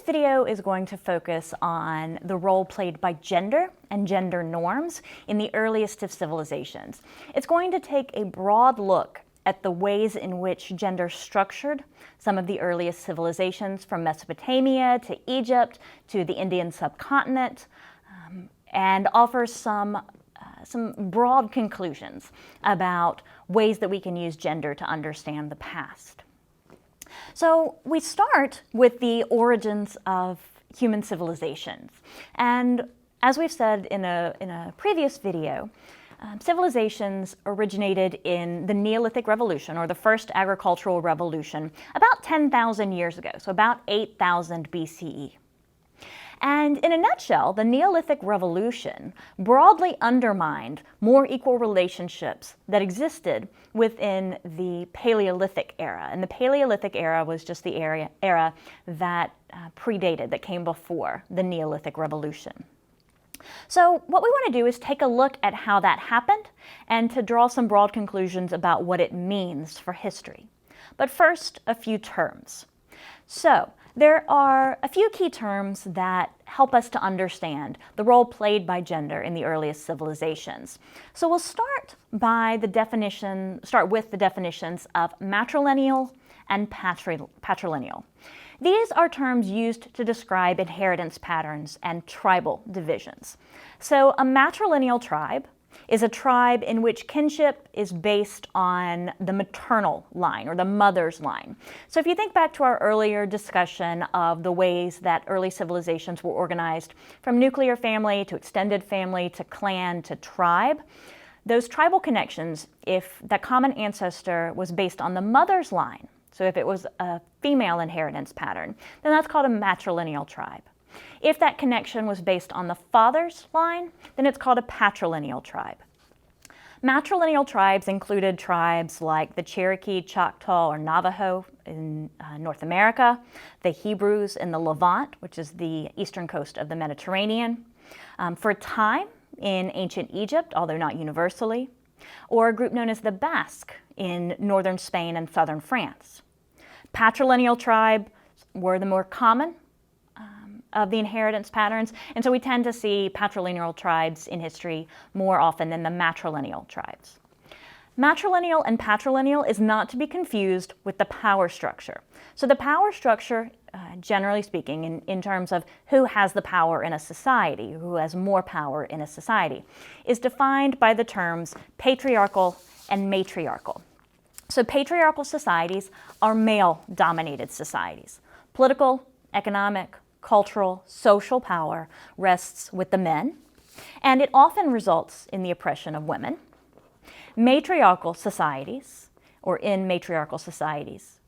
video is going to focus on the role played by gender and gender norms in the earliest of civilizations. It's going to take a broad look at the ways in which gender structured some of the earliest civilizations, from Mesopotamia to Egypt to the Indian subcontinent, and offers some broad conclusions about ways that we can use gender to understand the past. So we start with the origins of human civilizations. And as we've said in a previous video, civilizations originated in the Neolithic Revolution, or the first agricultural revolution, about 10,000 years ago, so about 8,000 BCE. And in a nutshell, the Neolithic Revolution broadly undermined more equal relationships that existed within the Paleolithic era. And the Paleolithic era was just the era that that came before the Neolithic Revolution. So what we want to do is take a look at how that happened and to draw some broad conclusions about what it means for history. But first, a few terms. So there are a few key terms that help us to understand the role played by gender in the earliest civilizations. So we'll start with the definitions of matrilineal and patrilineal. These are terms used to describe inheritance patterns and tribal divisions. So a matrilineal tribe is a tribe in which kinship is based on the maternal line, or the mother's line. So if you think back to our earlier discussion of the ways that early civilizations were organized, from nuclear family to extended family to clan to tribe, those tribal connections, if the common ancestor was based on the mother's line, so if it was a female inheritance pattern, then that's called a matrilineal tribe. If that connection was based on the father's line, then it's called a patrilineal tribe. Matrilineal tribes included tribes like the Cherokee, Choctaw, or Navajo in North America, the Hebrews in the Levant, which is the eastern coast of the Mediterranean, for a time in ancient Egypt, although not universally, or a group known as the Basque in northern Spain and southern France. Patrilineal tribes were the more common of the inheritance patterns, and so we tend to see patrilineal tribes in history more often than the matrilineal tribes. Matrilineal and patrilineal is not to be confused with the power structure. So the power structure, generally speaking, in terms of who has the power in a society, who has more power in a society, is defined by the terms patriarchal and matriarchal. So patriarchal societies are male-dominated societies. Political, economic, cultural, social power rests with the men, and it often results in the oppression of women. Matriarchal societies, or in matriarchal societies,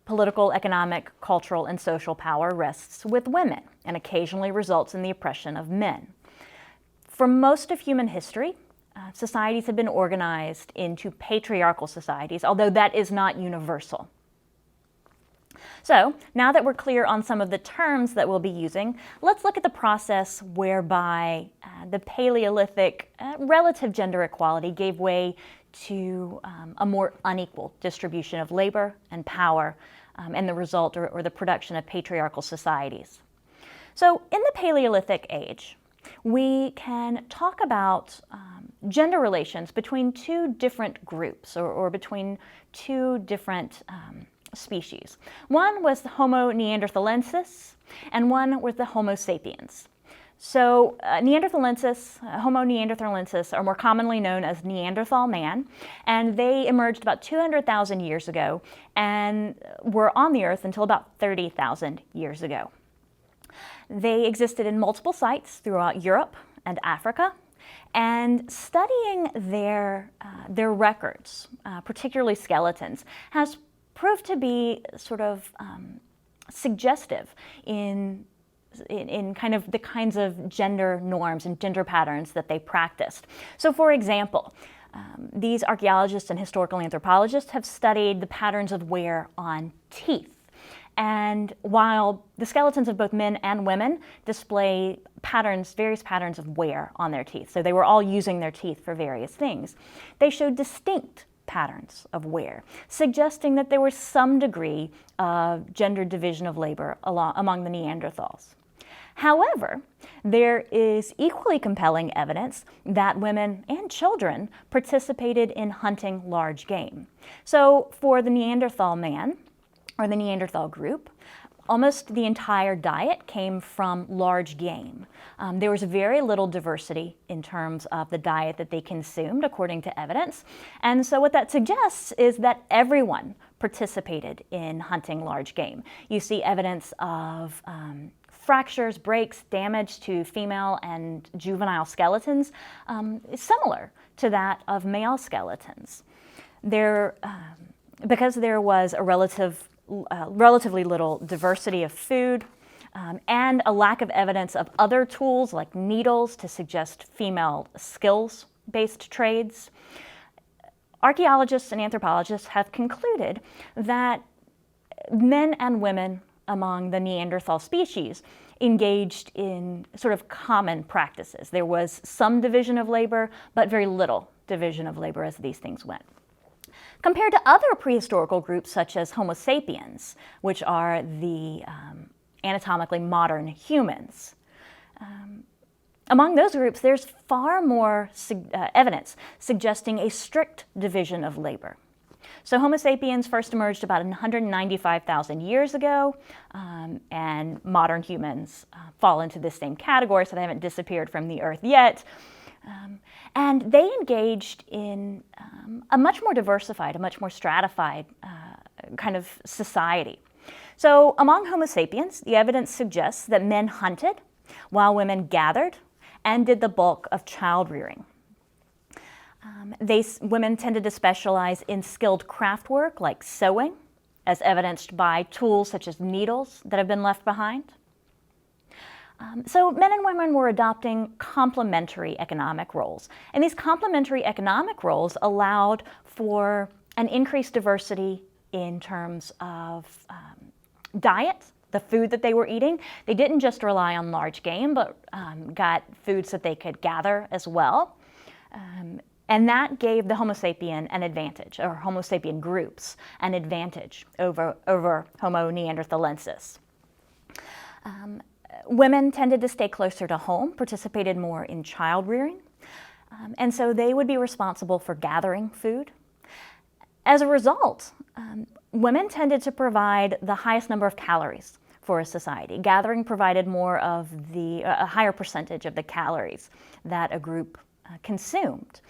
political, economic, cultural, and social power rests with women and occasionally results in the oppression of men. For most of human history, societies have been organized into patriarchal societies, although that is not universal. So now that we're clear on some of the terms that we'll be using, let's look at the process whereby the Paleolithic relative gender equality gave way to a more unequal distribution of labor and power and the result or the production of patriarchal societies. So in the Paleolithic age, we can talk about gender relations between two different groups or between two different species. One was the Homo neanderthalensis, and one was the Homo sapiens. So Homo neanderthalensis are more commonly known as Neanderthal man, and they emerged about 200,000 years ago and were on the Earth until about 30,000 years ago. They existed in multiple sites throughout Europe and Africa, and studying their records, particularly skeletons, has proved to be sort of suggestive in kind of the kinds of gender norms and gender patterns that they practiced. So for example, these archaeologists and historical anthropologists have studied the patterns of wear on teeth. And while the skeletons of both men and women display various patterns of wear on their teeth, so they were all using their teeth for various things, they showed distinct patterns of wear, suggesting that there was some degree of gendered division of labor among the Neanderthals. However, there is equally compelling evidence that women and children participated in hunting large game. So for the Neanderthal man, or the Neanderthal group, almost the entire diet came from large game. There was very little diversity in terms of the diet that they consumed, according to evidence. And so what that suggests is that everyone participated in hunting large game. You see evidence of fractures, breaks, damage to female and juvenile skeletons, similar to that of male skeletons. Because there was a relatively little diversity of food and a lack of evidence of other tools like needles to suggest female skills-based trades, archaeologists and anthropologists have concluded that men and women among the Neanderthal species engaged in sort of common practices. There was some division of labor, but very little division of labor as these things went. Compared to other prehistorical groups such as Homo sapiens, which are the anatomically modern humans, among those groups there's far more evidence suggesting a strict division of labor. So Homo sapiens first emerged about 195,000 years ago, and modern humans fall into this same category, so they haven't disappeared from the earth yet. And they engaged in a much more diversified, a much more stratified kind of society. So among Homo sapiens, the evidence suggests that men hunted while women gathered and did the bulk of child rearing. Women tended to specialize in skilled craft work like sewing, as evidenced by tools such as needles that have been left behind. So men and women were adopting complementary economic roles. And these complementary economic roles allowed for an increased diversity in terms of diet, the food that they were eating. They didn't just rely on large game, but got foods that they could gather as well. And that gave the Homo sapien an advantage, or Homo sapien groups an advantage over Homo neanderthalensis. Women tended to stay closer to home, participated more in child rearing, and so they would be responsible for gathering food. As a result, women tended to provide the highest number of calories for a society. Gathering provided more of a higher percentage of the calories that a group consumed,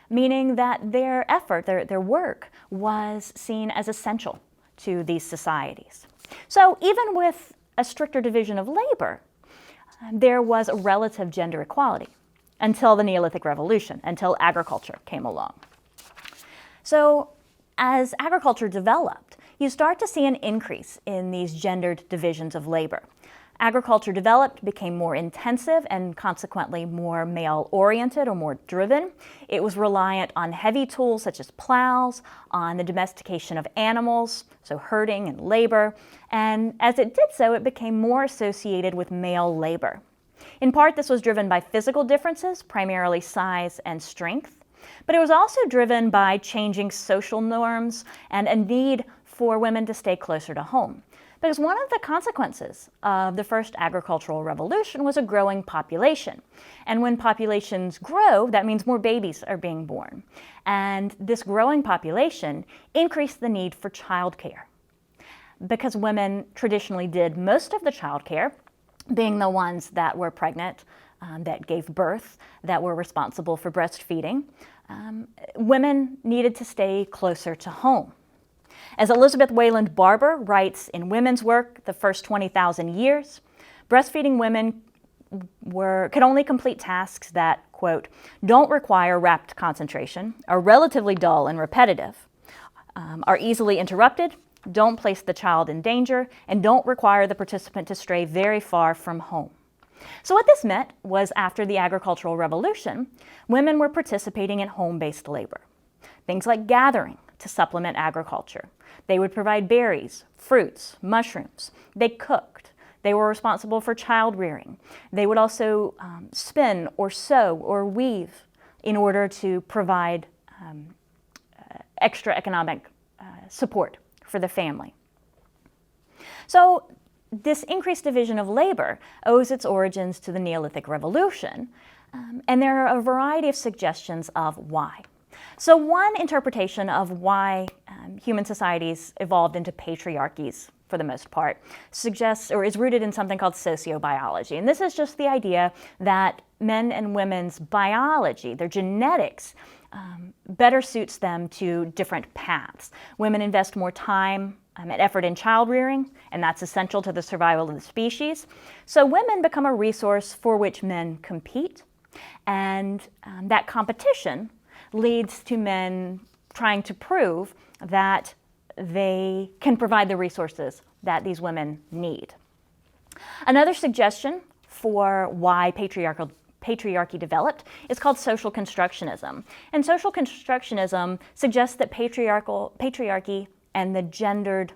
meaning that their effort, their work, was seen as essential to these societies. So even with a stricter division of labor, there was a relative gender equality until the Neolithic Revolution, until agriculture came along. So as agriculture developed, you start to see an increase in these gendered divisions of labor. Agriculture developed, became more intensive, and consequently more male-oriented or more driven. It was reliant on heavy tools such as plows, on the domestication of animals, so herding and labor, and as it did so, it became more associated with male labor. In part, this was driven by physical differences, primarily size and strength, but it was also driven by changing social norms and a need for women to stay closer to home. Because one of the consequences of the first agricultural revolution was a growing population. And when populations grow, that means more babies are being born. And this growing population increased the need for childcare. Because women traditionally did most of the childcare, being the ones that were pregnant, that gave birth, that were responsible for breastfeeding, women needed to stay closer to home. As Elizabeth Wayland Barber writes in Women's Work, The First 20,000 Years, breastfeeding women could only complete tasks that, quote, don't require rapt concentration, are relatively dull and repetitive, are easily interrupted, don't place the child in danger, and don't require the participant to stray very far from home. So what this meant was after the agricultural revolution, women were participating in home-based labor. Things like gathering to supplement agriculture. They would provide berries, fruits, mushrooms. They cooked. They were responsible for child rearing. They would also spin or sew or weave in order to provide extra economic support for the family. So this increased division of labor owes its origins to the Neolithic Revolution, and there are a variety of suggestions of why. So one interpretation of why human societies evolved into patriarchies, for the most part, suggests or is rooted in something called sociobiology. And this is just the idea that men and women's biology, their genetics, better suits them to different paths. Women invest more time and effort in child rearing, and that's essential to the survival of the species. So women become a resource for which men compete, and that competition leads to men trying to prove that they can provide the resources that these women need. Another suggestion for why patriarchy developed is called social constructionism. And social constructionism suggests that patriarchy and the gendered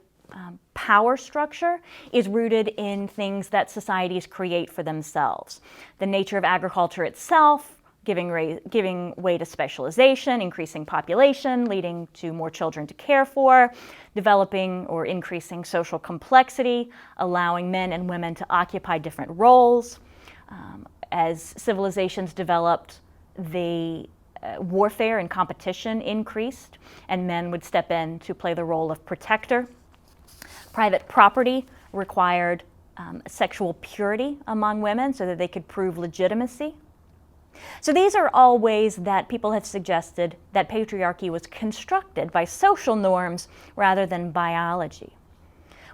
power structure is rooted in things that societies create for themselves. The nature of agriculture itself, giving way to specialization, increasing population, leading to more children to care for, developing or increasing social complexity, allowing men and women to occupy different roles. As civilizations developed, the warfare and competition increased, and men would step in to play the role of protector. Private property required sexual purity among women so that they could prove legitimacy. So these are all ways that people have suggested that patriarchy was constructed by social norms rather than biology.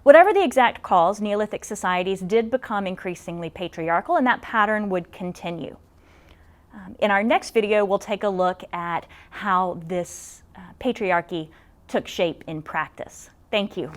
Whatever the exact cause, Neolithic societies did become increasingly patriarchal, and that pattern would continue. In our next video, we'll take a look at how this patriarchy took shape in practice. Thank you.